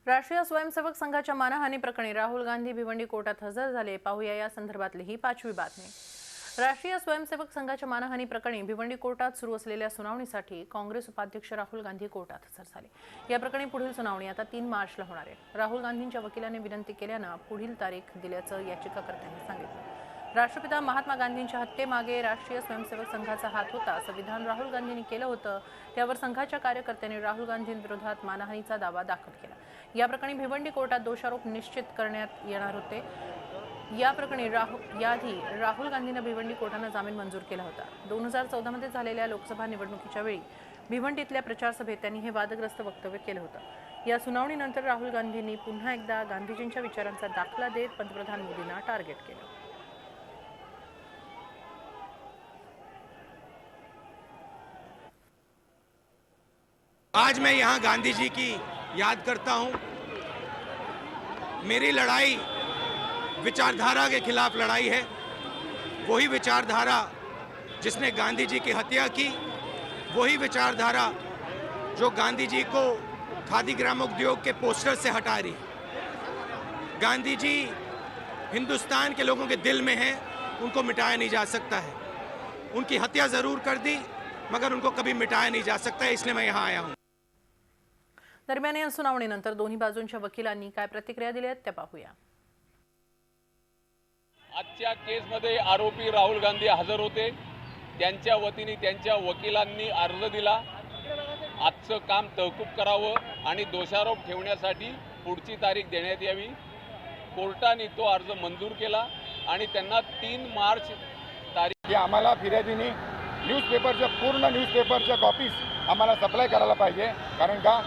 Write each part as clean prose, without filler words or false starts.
राष्ट्रीय स्वयंसेवक संघाच्या मानहानी प्रकरणी राहुल गांधी भिवंडी कोर्टात हजर झाले। पाहूया या संदर्भातली ही 5वी बातमी। राष्ट्रीय स्वयंसेवक संघाच्या मानहानी प्रकरणी भिवंडी कोर्टात सुरू असलेल्या सुनावणीसाठी काँग्रेस उपाध्यक्ष राहुल गांधी कोर्टात हजर झाले। या प्रकरणी पुढील सुनावणी आता 3 मार्चला होणार आहे। राहुल गांधींच्या वकिलाने विनंती केल्याने पुढील तारीख दिल्याचं याचिकाकर्त्यांनी सांगितलं। राष्ट्रपिता महात्मा गांधींच्या हत्येमागे राष्ट्रीय स्वयंसेवक संघाचा हात होता असं विधान राहुल गांधींनी केलं होतं। त्यावर संघाच्या कार्यकर्त्यांनी राहुल गांधींविरोधात मानहानीचा दावा दाखल केला। या प्रकरणी भिवंडी कोर्टात दोषारोप निश्चित करण्यात येणार होते। या प्रकरणी याआधी राहुल गांधींना भिवंडी कोर्टाने जामीन मंजूर केला होता। 2014 मध्ये झालेल्या लोकसभा निवडणुकीच्या वेळी भिवंडीतल्या प्रचार सभेत त्यांनी हे वादग्रस्त वक्तव्य केलं होतं। या सुनावणीनंतर राहुल गांधींनी पुन्हा एकदा गांधीजींच्या विचारांचा दाखला देत पंतप्रधान मोदींना टार्गेट केलं। आज मैं यहाँ गांधी जी की याद करता हूँ। मेरी लड़ाई विचारधारा के खिलाफ लड़ाई है। वही विचारधारा जिसने गांधी जी की हत्या की, वही विचारधारा जो गांधी जी को खादी ग्रामोद्योग के पोस्टर से हटा रही। गांधी जी हिंदुस्तान के लोगों के दिल में हैं, उनको मिटाया नहीं जा सकता है। उनकी हत्या ज़रूर कर दी मगर उनको कभी मिटाया नहीं जा सकता है, इसलिए मैं यहाँ आया हूँ। दरम्यान या सुनावणीनंतर दोन्ही बाजूंच्या वकिलांनी काय प्रतिक्रिया दिल्या त्या पाहूया। आजच्या केसमध्ये आरोपी राहुल गांधी हजर होते। त्यांच्या वतीने त्यांच्या वकिलांनी अर्ज दिला। आजचं काम तहकूब करावं आणि दोषारोप ठेवण्यासाठी पुढची तारीख देण्यात यावी। कोर्टाने तो अर्ज मंजूर केला आणि त्यांना 3 मार्च तारीख आम्हाला फिर्यादीने पूर्ण न्यूजपेपरच्या कॉपीज आम्हाला सप्लाय करायला पाहिजे। कारण का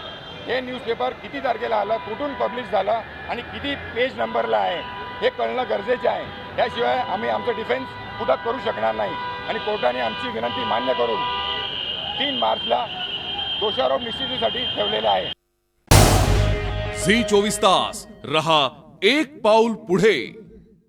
हे न्यूजपेपर किती तारखेला आलं, कुठून पब्लिश झालं आणि किती पेज नंबरला आहे हे कळणं गरजेचं आहे। त्याशिवाय आम्ही आमचं डिफेन्स पुढे करू शकणार नाही आणि कोर्टाने आमची विनंती मान्य करून 3 मार्चला दोषारोप निश्चितीसाठी ठेवलेले आहे। झी 24 तास रहा एक पाऊल पुढे।